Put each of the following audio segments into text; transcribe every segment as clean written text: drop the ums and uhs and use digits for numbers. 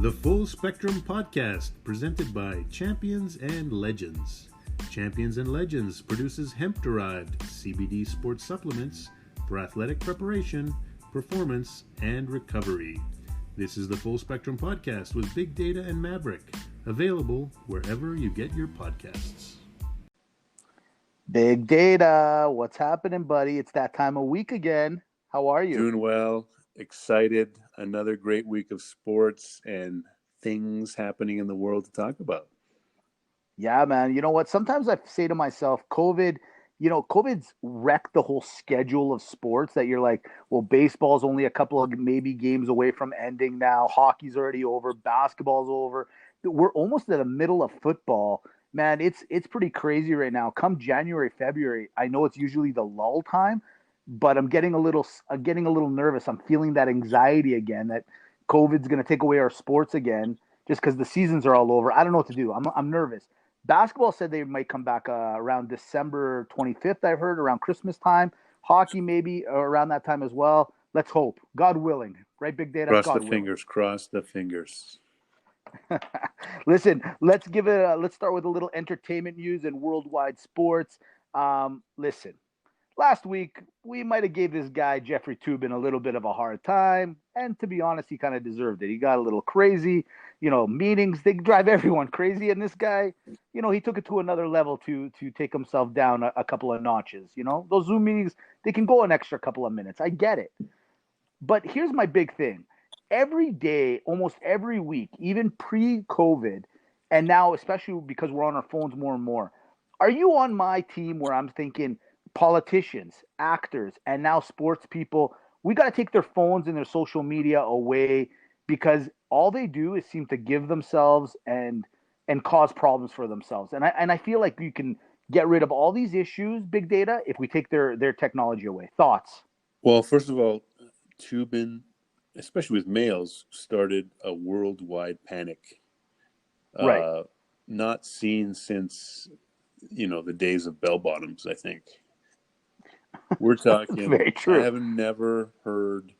The Full Spectrum Podcast, presented by Champions and Legends. Champions and Legends produces hemp-derived CBD sports supplements for athletic preparation, performance, and recovery. This is the Full Spectrum Podcast with Big Data and Maverick, available wherever you get your podcasts. Big Data, what's happening, buddy? It's that time of week again. How are you? Doing well, excited. Another great week of sports and things happening in the world to talk about. Yeah, man. You know what? Sometimes I say to myself, COVID's wrecked the whole schedule of sports that you're like, well, baseball's only a couple of maybe games away from ending now. Hockey's already over. Basketball's over. We're almost at the middle of football. Man, it's pretty crazy right now. Come January, February, I know it's usually the lull time, but I'm getting a little nervous. I'm feeling that anxiety again that COVID's going to take away our sports again just because the seasons are all over. I don't know what to do. I'm nervous. Basketball said they might come back around December 25th, I've heard, around Christmas time. Hockey maybe around that time as well. Let's hope. God willing. Right, Big Data? Cross the fingers. Listen, let's start with a little entertainment news and worldwide sports. Listen, last week we might have gave this guy Jeffrey Toobin a little bit of a hard time, and to be honest, he kind of deserved it. He got a little crazy. Meetings, they drive everyone crazy, and this guy, he took it to another level to take himself down a couple of notches. Those Zoom meetings, they can go an extra couple of minutes. I get it. But here's my big thing. Every day, almost every week, even pre-COVID, and now especially because we're on our phones more and more, are you on my team where I'm thinking politicians, actors, and now sports people, we got to take their phones and their social media away because all they do is seem to give themselves and cause problems for themselves. And I feel like you can get rid of all these issues, Big Data, if we take their technology away. Thoughts? Well, first of all, Toobin, especially with males, started a worldwide panic. Right. Not seen since, the days of bell bottoms, I think. We're talking, Very true. I have never heard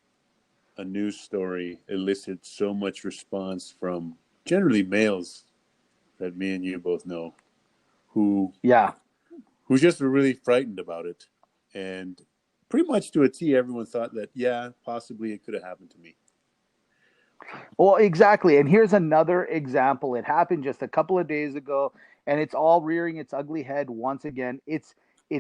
a news story elicit so much response from generally males that me and you both know who just were really frightened about it. And pretty much to a T, everyone thought that, yeah, possibly it could have happened to me. Well, exactly. And here's another example. It happened just a couple of days ago, and it's all rearing its ugly head once again. It's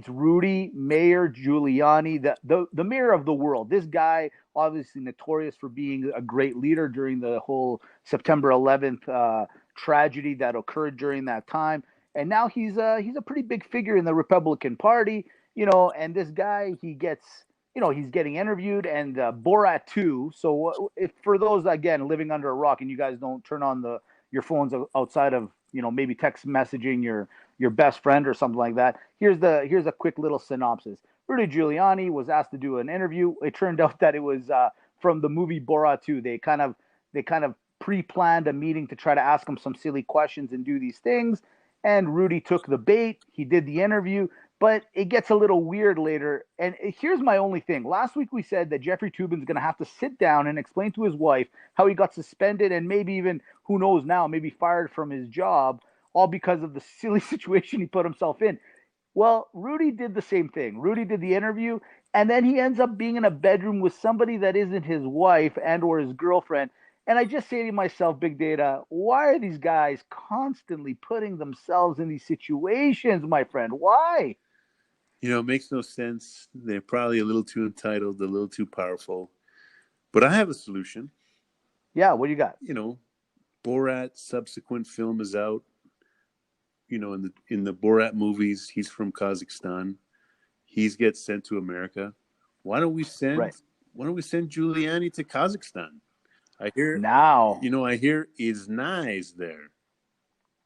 Rudy Mayor Giuliani, the mayor of the world. This guy, obviously notorious for being a great leader during the whole September 11th tragedy that occurred during that time. And now he's a pretty big figure in the Republican Party, and this guy, he's getting interviewed, and Borat 2. So if for those, again, living under a rock and you guys don't turn on your phones outside of, maybe text messaging your best friend or something like that, here's a quick little synopsis. Rudy Giuliani was asked to do an interview. It turned out that it was from the movie Borat 2. They kind of pre-planned a meeting to try to ask him some silly questions and do these things. And Rudy took the bait. He did the interview. But it gets a little weird later. And here's my only thing. Last week we said that Jeffrey Toobin's going to have to sit down and explain to his wife how he got suspended and maybe even, who knows now, maybe fired from his job, all because of the silly situation he put himself in. Well, Rudy did the same thing. Rudy did the interview, and then he ends up being in a bedroom with somebody that isn't his wife and or his girlfriend. And I just say to myself, Big Data, why are these guys constantly putting themselves in these situations, my friend? Why? It makes no sense. They're probably a little too entitled, a little too powerful. But I have a solution. Yeah, what do you got? Borat's subsequent film is out. In the Borat movies, he's from Kazakhstan. He gets sent to America. Why don't we send Giuliani to Kazakhstan? I hear it's nice there.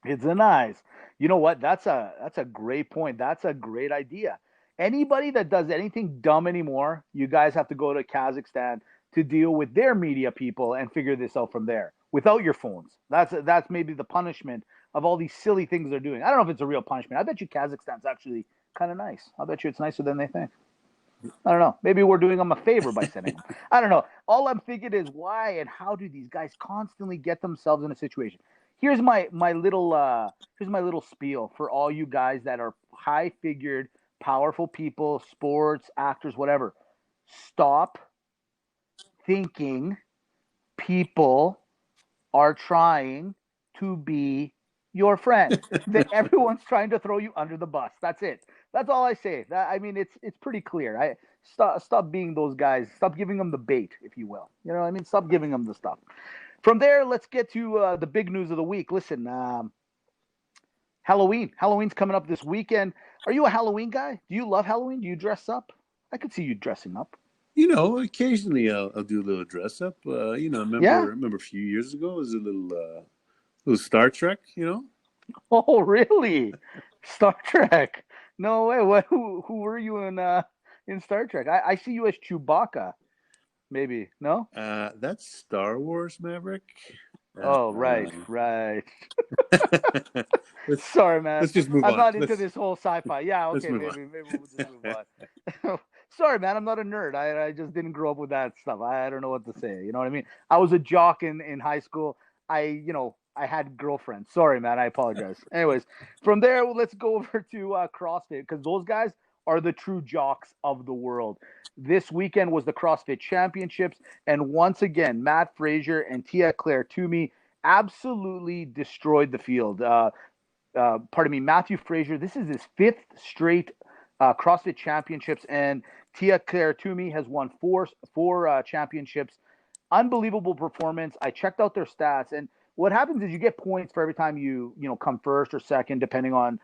It's nice. You know what? That's a great point. That's a great idea. Anybody that does anything dumb anymore, you guys have to go to Kazakhstan to deal with their media people and figure this out from there without your phones. That's maybe the punishment of all these silly things they're doing. I don't know if it's a real punishment. I bet you Kazakhstan's actually kind of nice. I bet you it's nicer than they think. I don't know. Maybe we're doing them a favor by sending them. I don't know. All I'm thinking is why and how do these guys constantly get themselves in a situation? Here's my little spiel for all you guys that are high figured, powerful people, sports, actors, whatever. Stop thinking people are trying to be your friend. That everyone's trying to throw you under the bus. That's it. That's all I say. I mean, it's pretty clear. Stop being those guys. Stop giving them the bait, if you will. You know what I mean? Stop giving them the stuff. From there, let's get to the big news of the week. Listen, Halloween. Halloween's coming up this weekend. Are you a Halloween guy? Do you love Halloween? Do you dress up? I could see you dressing up. Occasionally I'll do a little dress up. I remember a few years ago, it was a little Star Trek. Oh, really? Star Trek? No way. What? Who were you in Star Trek? I see you as Chewbacca. Maybe no. That's Star Wars Maverick. Oh, right. Sorry, man. Let's just move on. I'm not into this whole sci-fi. Yeah, okay, maybe we'll just move on. Sorry, man. I'm not a nerd. I just didn't grow up with that stuff. I don't know what to say. You know what I mean? I was a jock in high school. I had girlfriends. Sorry, man. I apologize. Anyways, from there, let's go over to CrossFit because those guys are the true jocks of the world. This weekend was the CrossFit Championships, and once again, Matt Frazier and Tia-Clair Toomey absolutely destroyed the field. Matthew Frazier, this is his fifth straight CrossFit Championships, and Tia-Clair Toomey has won four championships. Unbelievable performance. I checked out their stats, and what happens is you get points for every time you come first or second, depending on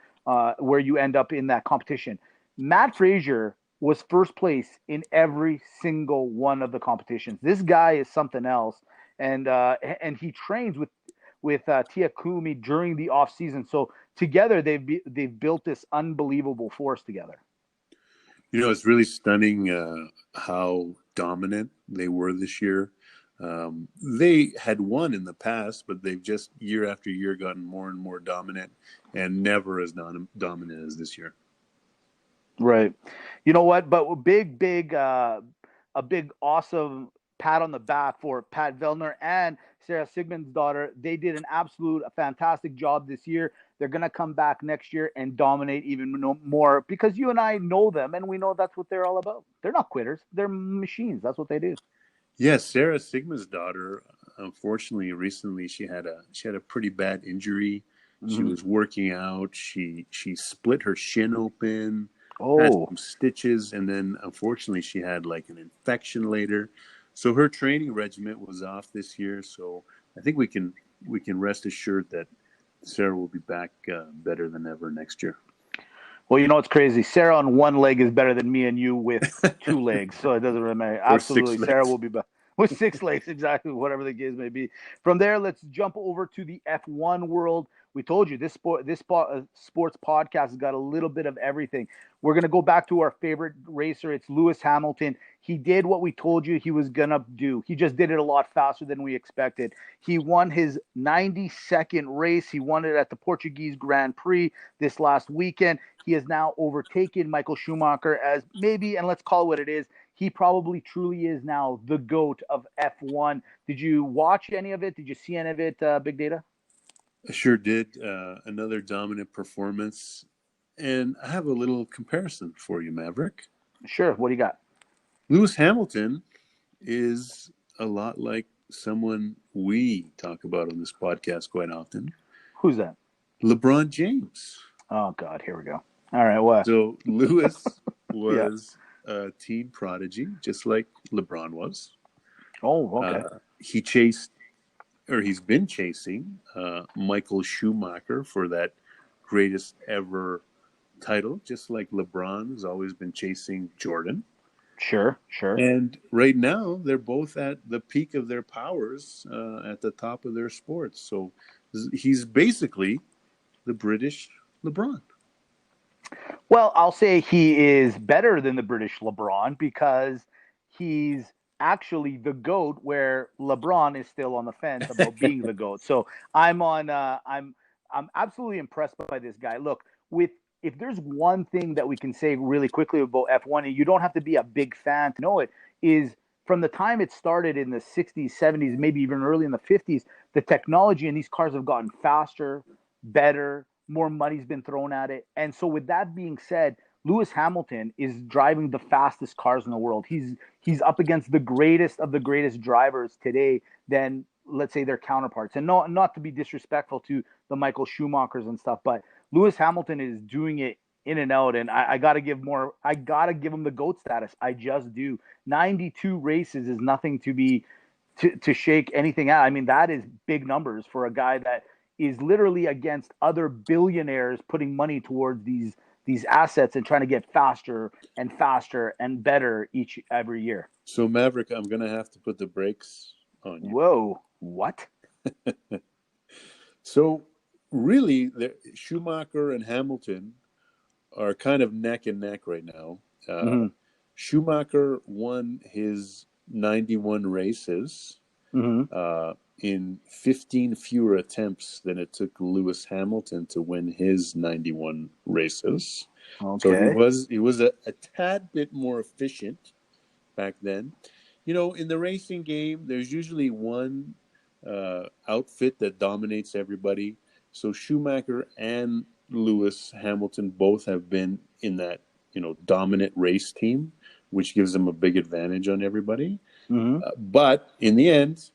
where you end up in that competition. Matt Frazier was first place in every single one of the competitions. This guy is something else, and he trains with Tia Toomey during the off season. So together they've built this unbelievable force together. It's really stunning how dominant they were this year. They had won in the past, but they've just year after year gotten more and more dominant, and never as dominant as this year. Right. You know what? But a big awesome pat on the back for Pat Vellner and Sarah Sigmundsdottir. They did a fantastic job this year. They're going to come back next year and dominate even more because you and I know them, and we know that's what they're all about. They're not quitters. They're machines. That's what they do. Yes, Sarah Sigmundsdottir, unfortunately, recently she had a pretty bad injury. Mm-hmm. She was working out. She split her shin open. Had some stitches, and then unfortunately she had like an infection later. So her training regimen was off this year. So I think we can rest assured that Sarah will be back better than ever next year. Well, it's crazy. Sarah on one leg is better than me and you with two legs, so it doesn't really matter. Absolutely, Sarah will be back with 6 legs, exactly, whatever the case may be. From there, let's jump over to the F1 world. We told you this sports podcast has got a little bit of everything. We're going to go back to our favorite racer. It's Lewis Hamilton. He did what we told you he was going to do. He just did it a lot faster than we expected. He won his 92nd race. He won it at the Portuguese Grand Prix this last weekend. He has now overtaken Michael Schumacher as maybe, and let's call it what it is, he probably truly is now the GOAT of F1. Did you watch any of it? Did you see any of it, Big Data? I sure did. Another dominant performance. And I have a little comparison for you, Maverick. Sure. What do you got? Lewis Hamilton is a lot like someone we talk about on this podcast quite often. Who's that? LeBron James. Oh, God. Here we go. All right. What? So Lewis was a teen prodigy, just like LeBron was. Oh, okay. He's been chasing Michael Schumacher for that greatest ever title, just like LeBron has always been chasing Jordan. Sure. And right now, they're both at the peak of their powers, at the top of their sports. So he's basically the British LeBron. Well, I'll say he is better than the British LeBron because he's actually the GOAT, where LeBron is still on the fence about being the GOAT. So I'm absolutely impressed by this guy. Look, with if there's one thing that we can say really quickly about F1, and you don't have to be a big fan to know it, is from the time it started in the 60s, 70s, maybe even early in the 50s, the technology in these cars have gotten faster, better, more money's been thrown at it. And so with that being said, Lewis Hamilton is driving the fastest cars in the world. He's up against the greatest of the greatest drivers today than, let's say, their counterparts. And not to be disrespectful to the Michael Schumachers and stuff, but Lewis Hamilton is doing it in and out, and I gotta give him the GOAT status. I just do. 92 races is nothing to shake anything at. I mean, that is big numbers for a guy that is literally against other billionaires putting money towards these assets and trying to get faster and faster and better every year. So Maverick, I'm gonna have to put the brakes on you. Whoa, what? So really, Schumacher and Hamilton are kind of neck and neck right now. Schumacher won his 91 races in 15 fewer attempts than it took Lewis Hamilton to win his 91 races. Okay. So he was a tad bit more efficient back then. You know, in the racing game, there's usually one outfit that dominates everybody. So Schumacher and Lewis Hamilton both have been in that, dominant race team, which gives them a big advantage on everybody. But in the end,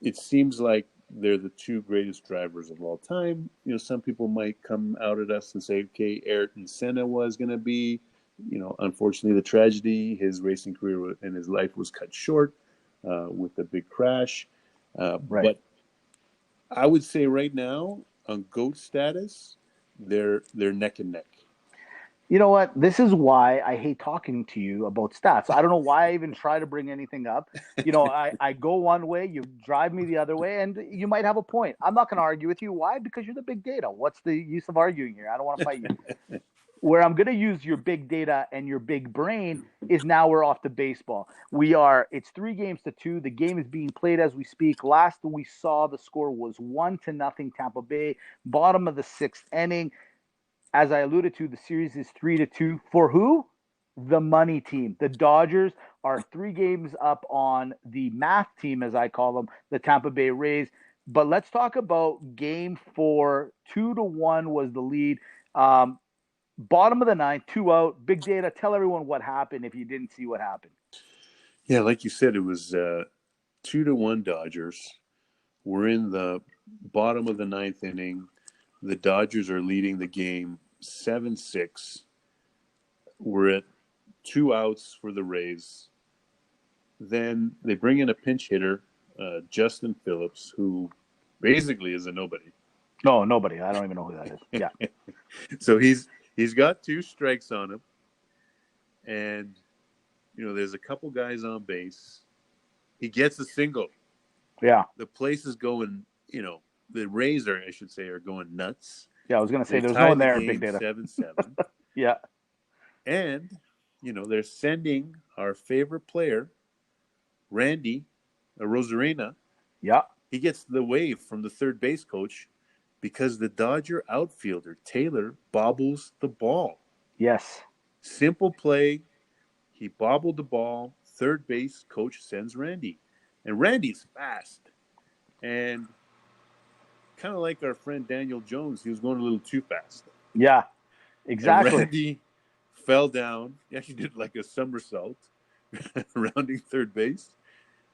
it seems like they're the two greatest drivers of all time. You know, some people might come out at us and say, okay, Ayrton Senna was going to be, unfortunately, the tragedy. His racing career and his life was cut short with the big crash. Right. But I would say right now, on GOAT status, they're neck and neck. You know what? This is why I hate talking to you about stats. I don't know why I even try to bring anything up. I go one way, you drive me the other way, and you might have a point. I'm not going to argue with you. Why? Because you're the big data. What's the use of arguing here? I don't want to fight you. Where I'm going to use your big data and your big brain is now we're off to baseball. It's 3-2. The game is being played as we speak. Last we saw, the score was 1-0 Tampa Bay, bottom of the 6th inning. As I alluded to, the series is 3-2 for who? The money team. The Dodgers are 3 games up on the math team, as I call them, the Tampa Bay Rays. But let's talk about game 4. 2-1 was the lead. Bottom of the 9th, 2 out. Big data. Tell everyone what happened if you didn't see what happened. Yeah, like you said, it was 2-1 Dodgers. We're in the bottom of the 9th inning. The Dodgers are leading the game 7-6. We're at 2 outs for the Rays. Then they bring in a pinch hitter, Justin Phillips, who basically is a nobody. No, nobody. I don't even know who that is. Yeah. So he's got 2 strikes on him. And, there's a couple guys on base. He gets a single. Yeah. The place is going, the Rays are going nuts. Yeah, I was going to say there's no one there in big data. 7-7. Yeah. And, they're sending our favorite player, Randy Rosarina. Yeah. He gets the wave from the third base coach because the Dodger outfielder, Taylor, bobbles the ball. Yes. Simple play. He bobbled the ball. Third base coach sends Randy. And Randy's fast. And kind of like our friend Daniel Jones, he was going a little too fast. Yeah, exactly. And Randy fell down. He actually did like a somersault, rounding third base.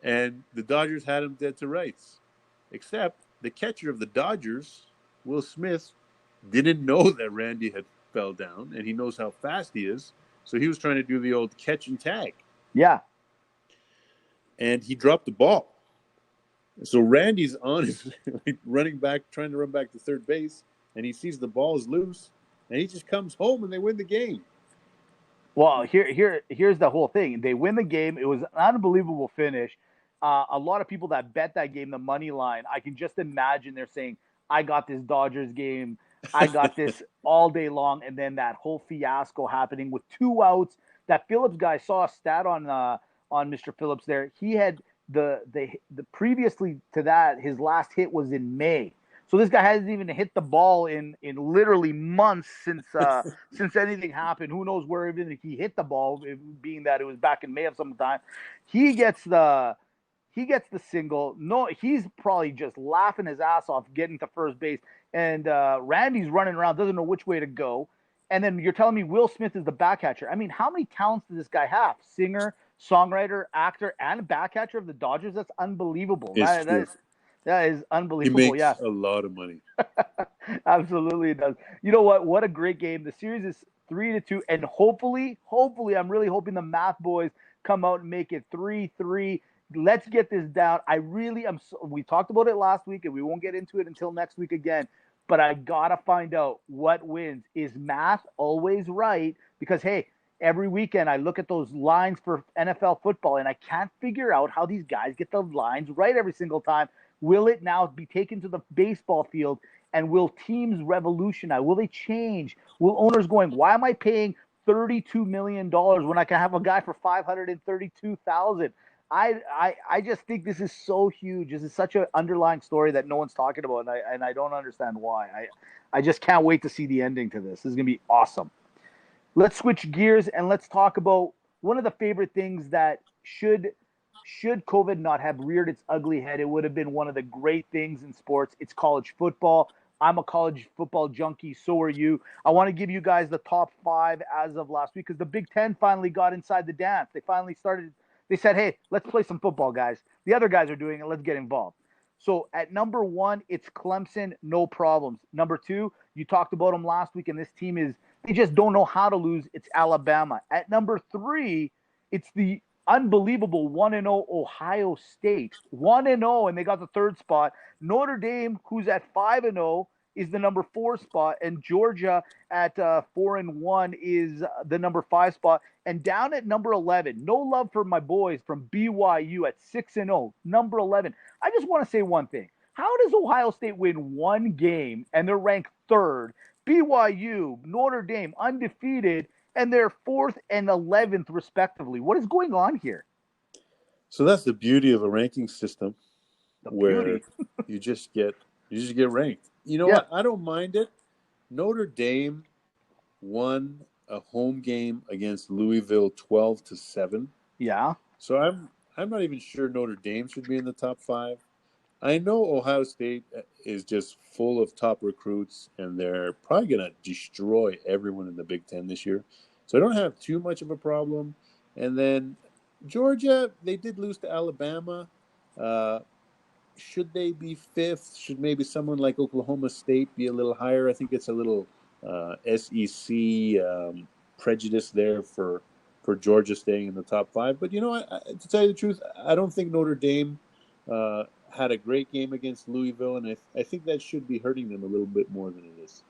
And the Dodgers had him dead to rights. Except the catcher of the Dodgers, Will Smith, didn't know that Randy had fell down, and he knows how fast he is. So he was trying to do the old catch and tag. Yeah. And he dropped the ball. So Randy's on his running back, trying to run back to third base, and he sees the ball is loose, and he just comes home, and they win the game. Well, here's the whole thing. They win the game. It was an unbelievable finish. A lot of people that bet that game, the money line, I can just imagine they're saying, I got this Dodgers game. I got this all day long. And then that whole fiasco happening with 2 outs. That Phillips guy, saw a stat on Mr. Phillips there. He had the previously to that, his last hit was in May. So this guy hasn't even hit the ball in literally months since anything happened. Who knows where even he hit the ball, being that it was back in May of some time. He gets the single. No, he's probably just laughing his ass off getting to first base. And Randy's running around, doesn't know which way to go. And then you're telling me Will Smith is the back catcher. I mean, how many talents does this guy have? Singer, songwriter, actor, and back catcher of the Dodgers? That's unbelievable. That is unbelievable. He makes a lot of money. Absolutely it does. You know what? What a great game. The series is 3-2. And hopefully, I'm really hoping the math boys come out and make it 3-3. Let's get this down. I really am. We talked about it last week, and we won't get into it until next week again. But I got to find out what wins. Is math always right? Because, hey, every weekend I look at those lines for NFL football, and I can't figure out how these guys get the lines right every single time. Will it now be taken to the baseball field, and will teams revolutionize? Will they change? Will owners going, why am I paying $32 million when I can have a guy for $532,000? I just think this is so huge. This is such an underlying story that no one's talking about, and I don't understand why. I just can't wait to see the ending to this. This is going to be awesome. Let's switch gears and let's talk about one of the favorite things that should COVID not have reared its ugly head, it would have been one of the great things in sports. It's college football. I'm a college football junkie. So are you. I want to give you guys the top 5 as of last week because the Big Ten finally got inside the dance. They finally started. They said, hey, let's play some football, guys. The other guys are doing it. Let's get involved. So at number 1, it's Clemson, no problems. Number 2, you talked about them last week, and this team they just don't know how to lose. It's Alabama. At number 3, it's the unbelievable 1-0 Ohio State. 1-0, and they got the 3rd spot. Notre Dame, who's at 5-0, is the number 4 spot, and Georgia at 4-1 is the number 5 spot. And down at number 11, no love for my boys from BYU at 6-0, number 11. I just want to say one thing. How does Ohio State win one game and they're ranked 3rd? BYU, Notre Dame, undefeated, and they're 4th and 11th respectively. What is going on here? So that's the beauty of a ranking system, where you just get ranked. You know what? I don't mind it. Notre Dame won a home game against Louisville 12-7. Yeah. So I'm not even sure Notre Dame should be in the top 5. I know Ohio State is just full of top recruits, and they're probably going to destroy everyone in the Big Ten this year. So I don't have too much of a problem. And then Georgia, they did lose to Alabama. Should they be 5th? Should maybe someone like Oklahoma State be a little higher? I think it's a little SEC prejudice there for Georgia staying in the top 5. But, to tell you the truth, I don't think Notre Dame had a great game against Louisville, and I think that should be hurting them a little bit more than it is.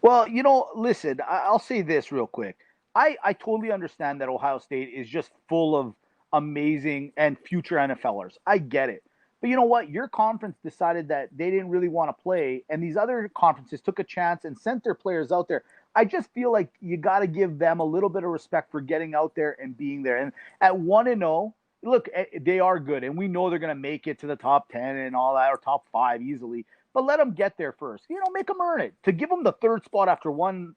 Well, listen, I'll say this real quick. I totally understand that Ohio State is just full of amazing and future NFLers. I get it. But you know what? Your conference decided that they didn't really want to play, and these other conferences took a chance and sent their players out there. I just feel like you got to give them a little bit of respect for getting out there and being there. And at 1-0, look, they are good, and we know they're going to make it to the top 10 and all that, or top 5 easily. But let them get there first. Make them earn it. To give them the 3rd spot after a 1-0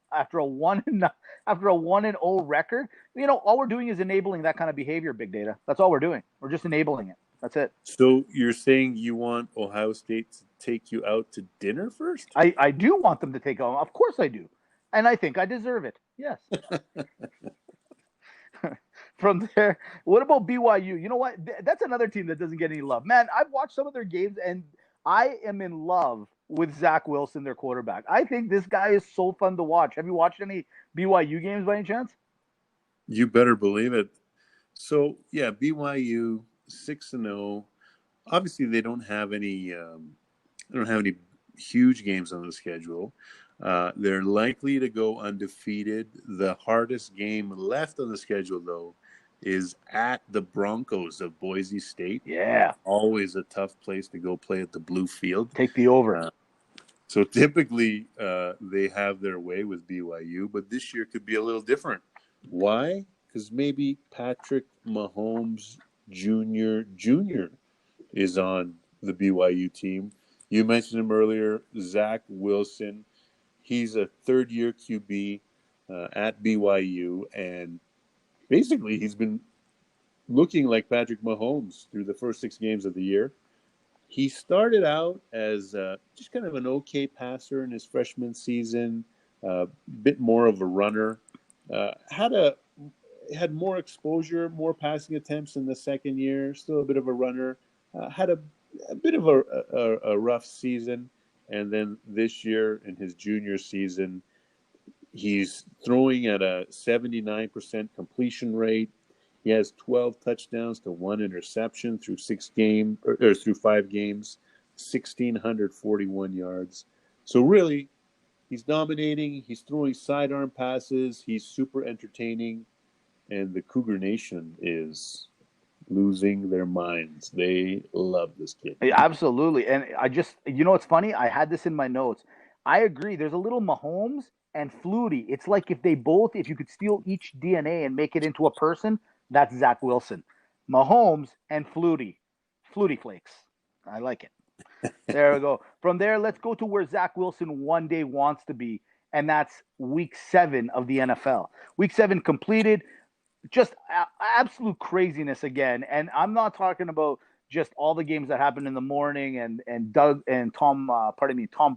record, all we're doing is enabling that kind of behavior, Big Data. That's all we're doing. We're just enabling it. That's it. So you're saying you want Ohio State to take you out to dinner first? I do want them to take out. Of course I do. And I think I deserve it. Yes. From there, what about BYU? You know what? That's another team that doesn't get any love. Man, I've watched some of their games, and I am in love with Zach Wilson, their quarterback. I think this guy is so fun to watch. Have you watched any BYU games by any chance? You better believe it. So, yeah, BYU 6-0. Obviously, they don't have any huge games on the schedule. They're likely to go undefeated. The hardest game left on the schedule, though, is at the Broncos of Boise State. Yeah. Always a tough place to go play at the Blue Field. Take the over. So typically they have their way with BYU, but this year could be a little different. Why? Because maybe Patrick Mahomes Jr. is on the BYU team. You mentioned him earlier, Zach Wilson. He's a third-year QB at BYU, and basically he's been looking like Patrick Mahomes through the first 6 games of the year. He started out as just kind of an okay passer in his freshman season, a bit more of a runner. Had more exposure, more passing attempts in the second year. Still a bit of a runner. Had a bit of a rough season, and then this year in his junior season, he's throwing at a 79% completion rate. He has 12 touchdowns to 1 interception through 5 games, 1,641 yards. So really, he's dominating. He's throwing sidearm passes. He's super entertaining. And the Cougar Nation is losing their minds. They love this kid. Absolutely. And what's funny? I had this in my notes. I agree. There's a little Mahomes and Flutie. It's like if you could steal each DNA and make it into a person, that's Zach Wilson. Mahomes and Flutie Flakes. I like it. There we go. From there, let's go to where Zach Wilson one day wants to be, and that's week 7 of the NFL. Week 7 completed. Just absolute craziness again. And I'm not talking about just all the games that happened in the morning and Tom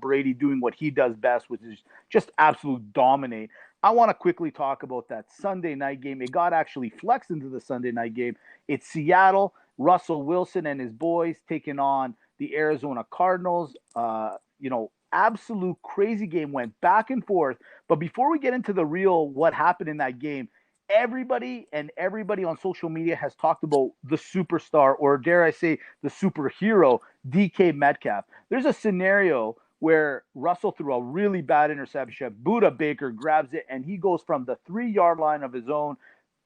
Brady doing what he does best, which is just absolute dominate. I want to quickly talk about that Sunday night game. It got actually flexed into the Sunday night game. It's Seattle, Russell Wilson and his boys taking on the Arizona Cardinals. Absolute crazy game, went back and forth. But before we get into the real what happened in that game, everybody on social media has talked about the superstar, or dare I say the superhero, DK Metcalf. There's a scenario where Russell threw a really bad interception. Buda Baker grabs it, and he goes from the 3-yard line of his own,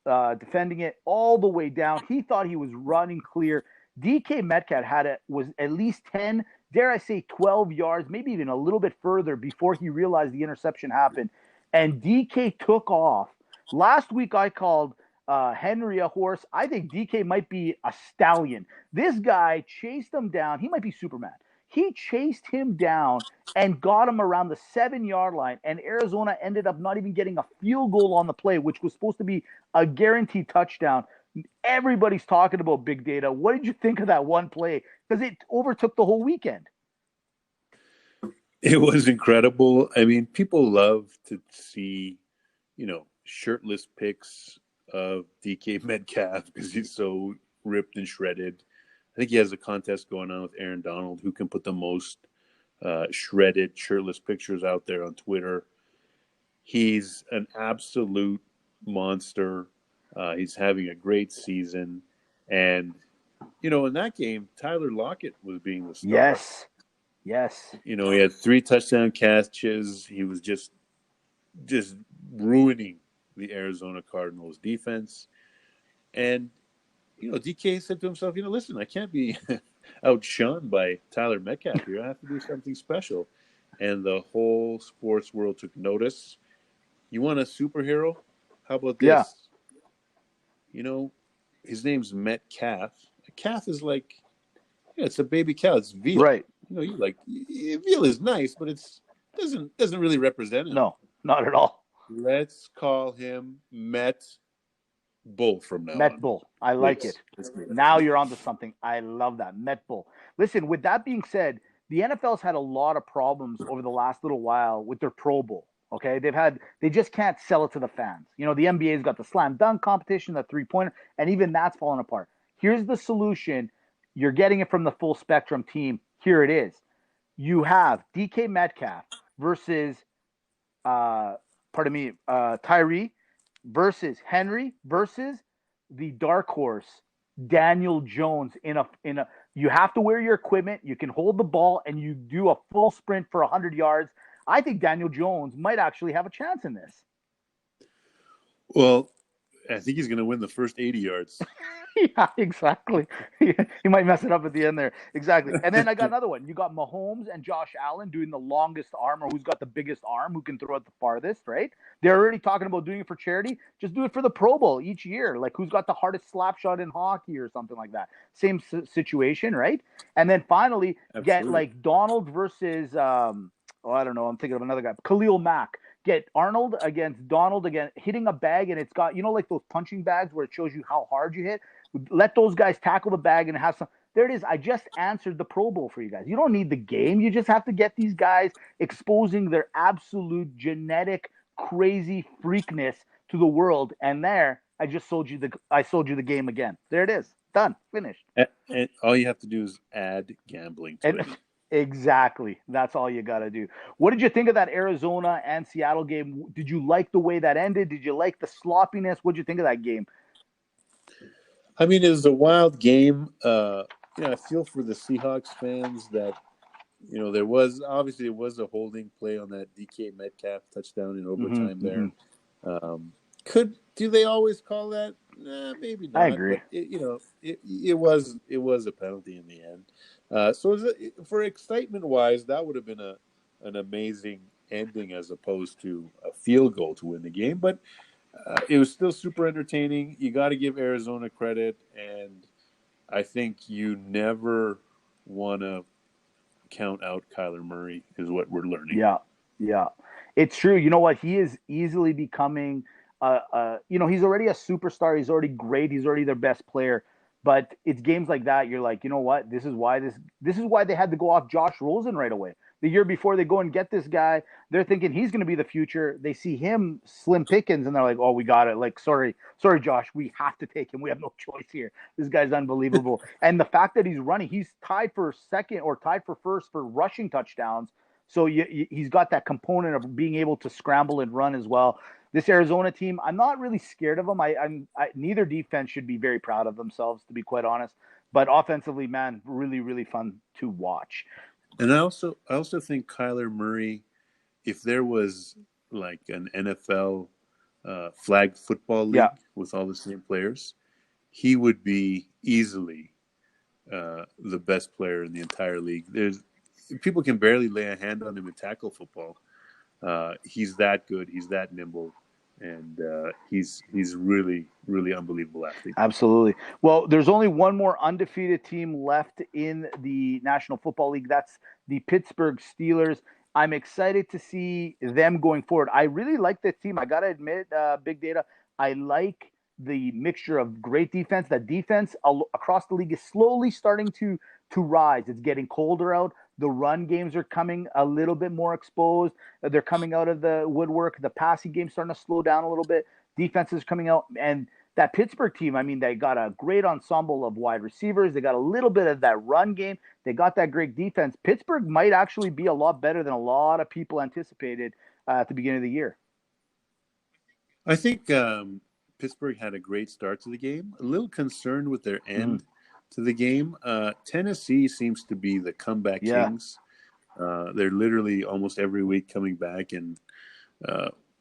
defending it all the way down. He thought he was running clear. DK Metcalf was at least 10, dare I say 12 yards, maybe even a little bit further before he realized the interception happened. And DK took off. Last week I called Henry a horse. I think DK might be a stallion. This guy chased him down. He might be Superman. He chased him down and got him around the 7-yard line, and Arizona ended up not even getting a field goal on the play, which was supposed to be a guaranteed touchdown. Everybody's talking about big data. What did you think of that one play? Because it overtook the whole weekend. It was incredible. I mean, people love to see, shirtless pics of DK Metcalf because he's so ripped and shredded. I think he has a contest going on with Aaron Donald, who can put the most shredded, shirtless pictures out there on Twitter. He's an absolute monster. He's having a great season. And, in that game, Tyler Lockett was being the star. Yes. He had 3 touchdown catches. He was just ruining the Arizona Cardinals defense. And, DK said to himself, listen, I can't be outshone by Tyler Metcalf here. I have to do something special. And the whole sports world took notice. You want a superhero? How about this? Yeah. His name's Metcalf. A calf is like, it's a baby cow. It's veal. Right. Veal is nice, but doesn't really represent him. No, not at all. Let's call him MetBull from now on. MetBull. I like it. Now you're onto something. I love that. MetBull. Listen, with that being said, the NFL's had a lot of problems over the last little while with their Pro Bowl. Okay, they just can't sell it to the fans. The NBA's got the slam dunk competition, the 3-pointer, and even that's falling apart. Here's the solution. You're getting it from the full spectrum team. Here it is. You have DK Metcalf versus Tyree versus Henry versus the dark horse Daniel Jones you have to wear your equipment, you can hold the ball, and you do a full sprint for 100 yards. I think Daniel Jones might actually have a chance in this. Well, I think he's going to win the first 80 yards. Yeah, exactly. He might mess it up at the end there. Exactly. And then I got another one. You got Mahomes and Josh Allen doing the longest arm, or who's got the biggest arm, who can throw it the farthest, right? They're already talking about doing it for charity. Just do it for the Pro Bowl each year. Like who's got the hardest slap shot in hockey or something like that. Same situation, right? And then finally get Absolutely. like Donald versus I don't know. I'm thinking of another guy. Khalil Mack. Get Arnold against Donald again, hitting a bag, and it's got, like those punching bags where it shows you how hard you hit. Let those guys tackle the bag and have some. There it is. I just answered the Pro Bowl for you guys. You don't need the game. You just have to get these guys exposing their absolute genetic crazy freakness to the world. And there, I sold you the game again. There it is. Done. Finished. And all you have to do is add gambling to And it. exactly. That's all you got to do. What did you think of that Arizona and Seattle game? Did you like the way that ended? Did you like the sloppiness? What did you think of that game? I mean, it was a wild game. I feel for the Seahawks fans that, there was a holding play on that DK Metcalf touchdown in overtime there. Do they always call that? Maybe not. I agree. But it was a penalty in the end. So for excitement wise, that would have been an amazing ending as opposed to a field goal to win the game. But it was still super entertaining. You got to give Arizona credit, and I think you never want to count out Kyler Murray is what we're learning. Yeah. It's true. You know what? He is easily becoming, he's already a superstar. He's already great. He's already their best player. But it's games like that. You're like, you know what? This is why they had to go off Josh Rosen right away. The year before they go and get this guy, they're thinking he's going to be the future. They see him slim pickings, and they're like, "Oh, we got it." Like, sorry, Josh, we have to take him. We have no choice here. This guy's unbelievable. And the fact that he's tied for second or tied for first for rushing touchdowns. So he's got that component of being able to scramble and run as well. This Arizona team, I'm not really scared of them. Neither defense should be very proud of themselves, to be quite honest. But offensively, man, really, really fun to watch. And I also think Kyler Murray, if there was like an NFL flag football league with all the same players, he would be easily the best player in the entire league. People can barely lay a hand on him in tackle football. He's that good. He's that nimble. And he's really, really unbelievable athlete. Absolutely. Well, there's only one more undefeated team left in the National Football League. That's the Pittsburgh Steelers. I'm excited to see them going forward. I really like this team. I got to admit, Big Data, I like the mixture of great defense. That defense across the league is slowly starting to rise. It's getting colder out. The run games are coming a little bit more exposed. They're coming out of the woodwork. The passing game's starting to slow down a little bit. Defense is coming out. And that Pittsburgh team, I mean, they got a great ensemble of wide receivers. They got a little bit of that run game. They got that great defense. Pittsburgh might actually be a lot better than a lot of people anticipated at the beginning of the year. I think Pittsburgh had a great start to the game. A little concerned with their end to the game. Tennessee seems to be the comeback kings. They're literally almost every week coming back, and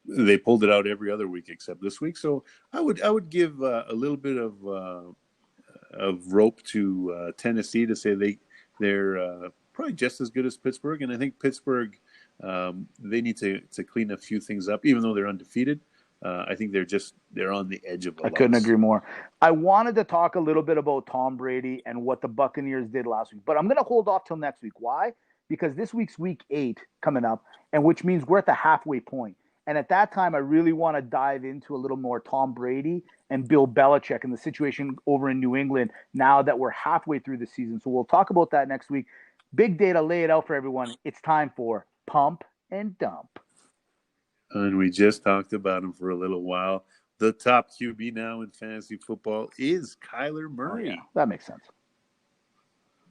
they pulled it out every other week except this week. So I would give a little bit of rope to Tennessee to say they're probably just as good as Pittsburgh, and I think Pittsburgh they need to clean a few things up, even though they're undefeated. I think they're on the edge of a loss. Couldn't agree more. I wanted to talk a little bit about Tom Brady and what the Buccaneers did last week, but I'm going to hold off till next week. Why? Because this week's week 8 coming up, and which means we're at the halfway point. And at that time, I really want to dive into a little more Tom Brady and Bill Belichick and the situation over in New England now that we're halfway through the season. So we'll talk about that next week. Big Data, lay it out for everyone. It's time for Pump and Dump. And we just talked about him for a little while. The top QB now in fantasy football is Kyler Murray. Oh, yeah. That makes sense.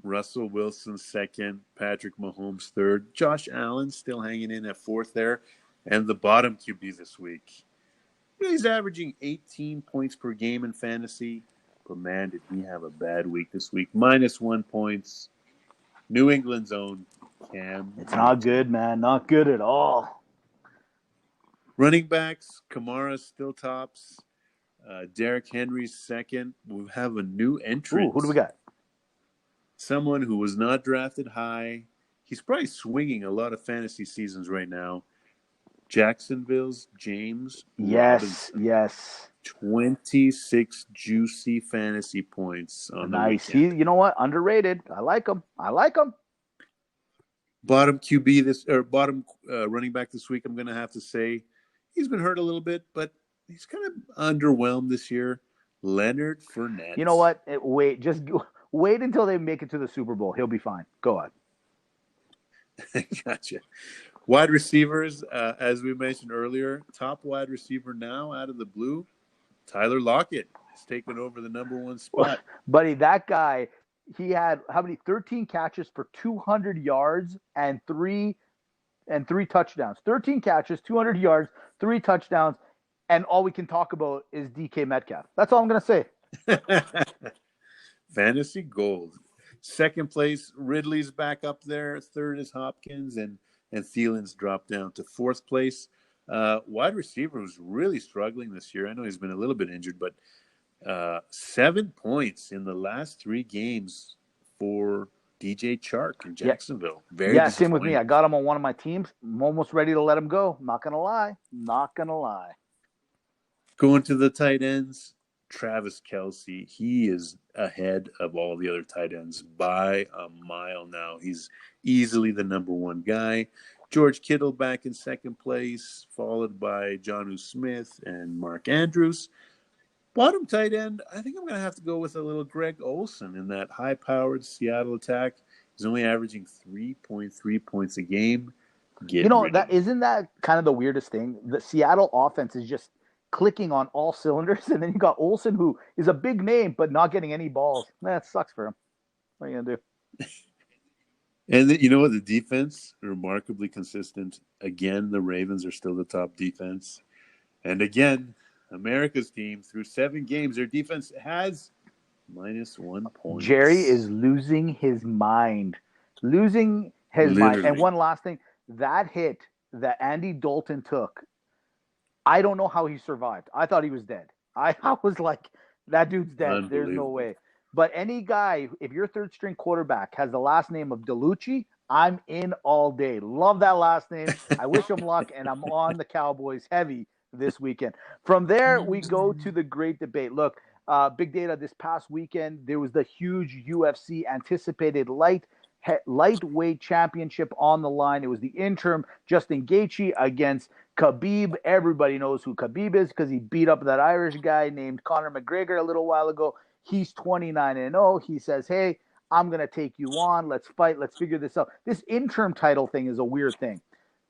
Russell Wilson second, Patrick Mahomes third, Josh Allen still hanging in at fourth there, and the bottom QB this week. He's averaging 18 points per game in fantasy, but man, did he have a bad week this week. -1 points. New England's own Cam. It's not good, man. Not good at all. Running backs, Kamara still tops. Derrick Henry's second. We have a new entrant. Ooh, who do we got? Someone who was not drafted high. He's probably swinging a lot of fantasy seasons right now. Jacksonville's James Robinson. Yes. 26 juicy fantasy points on the weekend. You know what? Underrated. I like him. Bottom QB bottom running back this week, I'm going to have to say he's been hurt a little bit, but he's kind of underwhelmed this year. Leonard Fournette. You know what? Wait until they make it to the Super Bowl. He'll be fine. Go on. Gotcha. Wide receivers, as we mentioned earlier, top wide receiver now out of the blue, Tyler Lockett has taken over the number one spot. Buddy, that guy, he had 13 catches for 200 yards and three touchdowns. 13 catches, 200 yards, 3 touchdowns, and all we can talk about is DK Metcalf. That's all I'm going to say. Fantasy gold. Second place, Ridley's back up there. Third is Hopkins, and Thielen's dropped down to fourth place. Wide receiver was really struggling this year. I know he's been a little bit injured, but 7 points in the last 3 games for DJ Chark in Jacksonville. Same with me. I got him on one of my teams. I'm almost ready to let him go. Not going to lie. Going to the tight ends, Travis Kelce. He is ahead of all the other tight ends by a mile now. He's easily the number one guy. George Kittle back in second place, followed by Jonnu Smith and Mark Andrews. Bottom tight end, I think I'm going to have to go with a little Greg Olsen in that high-powered Seattle attack. He's only averaging 3.3 points a game. Isn't that kind of the weirdest thing? The Seattle offense is just clicking on all cylinders, and then you got Olsen, who is a big name but not getting any balls. That sucks for him. What are you gonna do? And you know what? The defense, remarkably consistent. Again, the Ravens are still the top defense. And again, America's team, through 7 games, their defense has -1 point. Jerry is losing his mind. And one last thing, that hit that Andy Dalton took, I don't know how he survived. I thought he was dead. I was like, that dude's dead. There's no way. But any guy, if your third string quarterback has the last name of DeLucci, I'm in all day. Love that last name. I wish him luck, and I'm on the Cowboys heavy this weekend. From there, we go to the great debate. Look, Big Data, this past weekend, there was the huge UFC anticipated lightweight championship on the line. It was the interim Justin Gaethje against Khabib. Everybody knows who Khabib is because he beat up that Irish guy named Conor McGregor a little while ago. He's 29-0. He says, hey, I'm going to take you on. Let's fight. Let's figure this out. This interim title thing is a weird thing.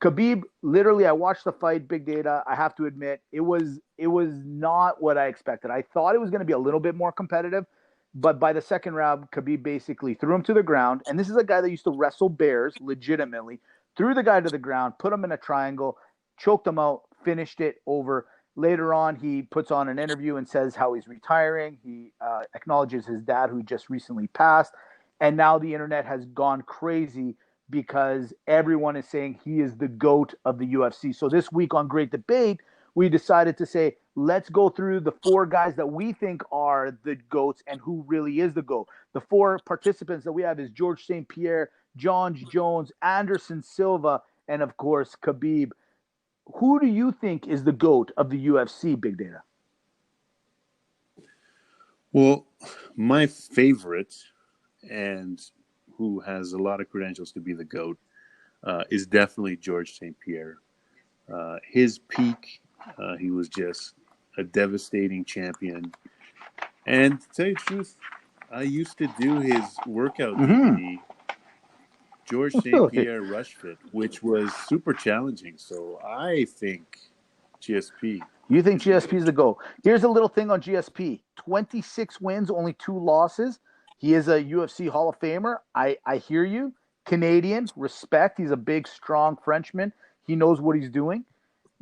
Khabib, literally, I watched the fight, Big Data. I have to admit, it was not what I expected. I thought it was going to be a little bit more competitive, but by the second round, Khabib basically threw him to the ground. And this is a guy that used to wrestle bears legitimately. Threw the guy to the ground, put him in a triangle, choked him out, finished it over. Later on, he puts on an interview and says how he's retiring. He acknowledges his dad, who just recently passed. And now the internet has gone crazy because everyone is saying he is the GOAT of the UFC. So this week on Great Debate, we decided to say, let's go through the 4 guys that we think are the GOATs and who really is the GOAT. The 4 participants that we have is George St. Pierre, John Jones, Anderson Silva, and of course, Khabib. Who do you think is the GOAT of the UFC, Big Data? Well, my favorite, and who has a lot of credentials to be the GOAT, is definitely George St. Pierre. His peak, he was just a devastating champion. And to tell you the truth, I used to do his workout with the George St. Pierre Rush Fit, which was super challenging. So I think GSP. You think GSP is the GOAT? Here's a little thing on GSP. 26 wins, only 2 losses. He is a UFC Hall of Famer. I hear you. Canadian, respect. He's a big, strong Frenchman. He knows what he's doing.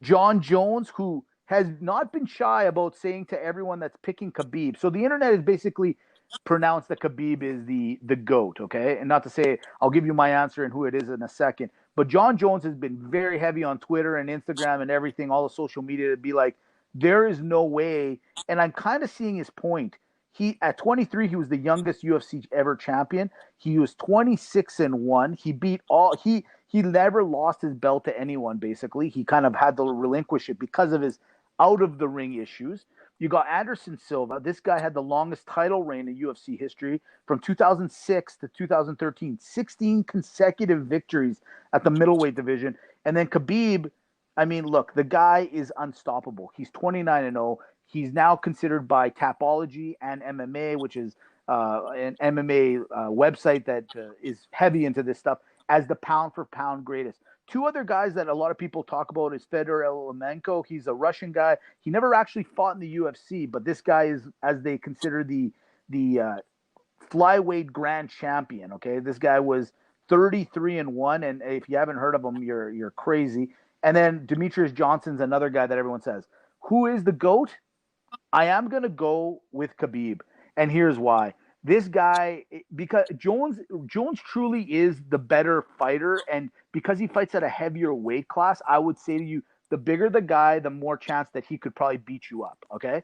John Jones, who has not been shy about saying to everyone that's picking Khabib. So the internet is basically pronounced that Khabib is the GOAT, okay? And not to say, I'll give you my answer and who it is in a second. But John Jones has been very heavy on Twitter and Instagram and everything, all the social media, to be like, there is no way. And I'm kind of seeing his point. He at 23, he was the youngest UFC ever champion. He was 26-1. He beat all. He never lost his belt to anyone. Basically, he kind of had to relinquish it because of his out of the ring issues. You got Anderson Silva. This guy had the longest title reign in UFC history from 2006 to 2013. 16 consecutive victories at the middleweight division. And then Khabib, I mean, look, the guy is unstoppable. He's 29-0. He's now considered by Tapology and MMA, which is an MMA website that is heavy into this stuff, as the pound-for-pound greatest. Two other guys that a lot of people talk about is Fedor Emelianenko. He's a Russian guy. He never actually fought in the UFC, but this guy is, as they consider, the flyweight grand champion. Okay, this guy was 33-1, and if you haven't heard of him, you're crazy. And then Demetrius Johnson's another guy that everyone says, who is the GOAT? I am going to go with Khabib, and here's why. This guy, because Jones truly is the better fighter, and because he fights at a heavier weight class, I would say to you, the bigger the guy, the more chance that he could probably beat you up, okay?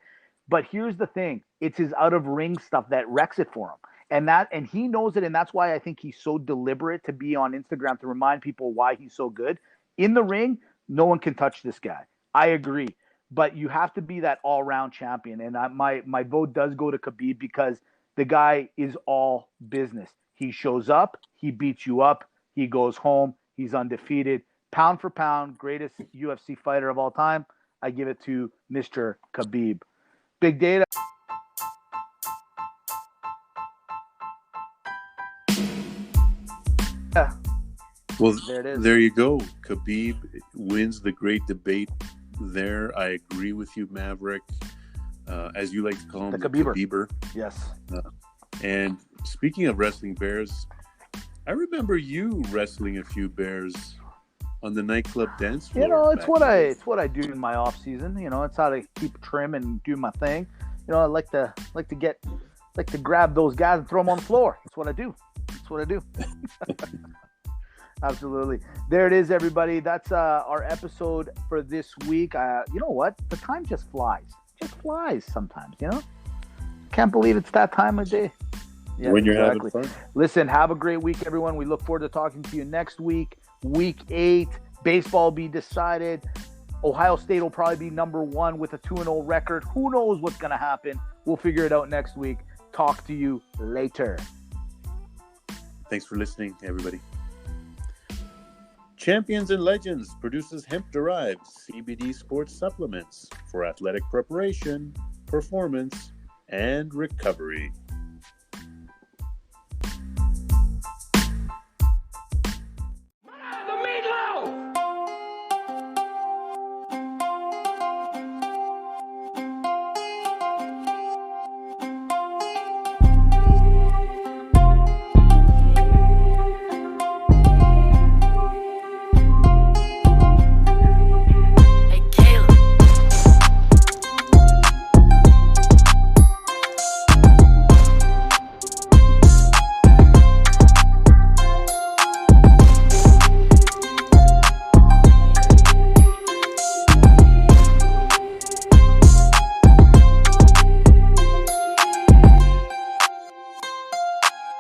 But here's the thing. It's his out-of-ring stuff that wrecks it for him. And he knows it, and that's why I think he's so deliberate to be on Instagram to remind people why he's so good. In the ring, no one can touch this guy. I agree. But you have to be that all-round champion. And my vote does go to Khabib because the guy is all business. He shows up, he beats you up, he goes home, he's undefeated. Pound for pound, greatest UFC fighter of all time. I give it to Mr. Khabib. Big Data. Yeah. Well, there it is. There you go. Khabib wins the great debate there. I agree with you, Maverick. As you like to call him, the Khabibber. Yes. And speaking of wrestling bears, I remember you wrestling a few bears on the nightclub dance floor. You know, it's what I do in my off season. You know, it's how to keep trim and do my thing. You know, I like to grab those guys and throw them on the floor. That's what I do. Absolutely. There it is, everybody. That's our episode for this week. You know what? The time just flies. Just flies sometimes, you know? Can't believe it's that time of day. Yeah, when you're having fun. Listen, have a great week, everyone. We look forward to talking to you next week. Week 8. Baseball will be decided. Ohio State will probably be number 1 with a 2-0 record. Who knows what's going to happen? We'll figure it out next week. Talk to you later. Thanks for listening, everybody. Champions and Legends produces hemp-derived CBD sports supplements for athletic preparation, performance, and recovery.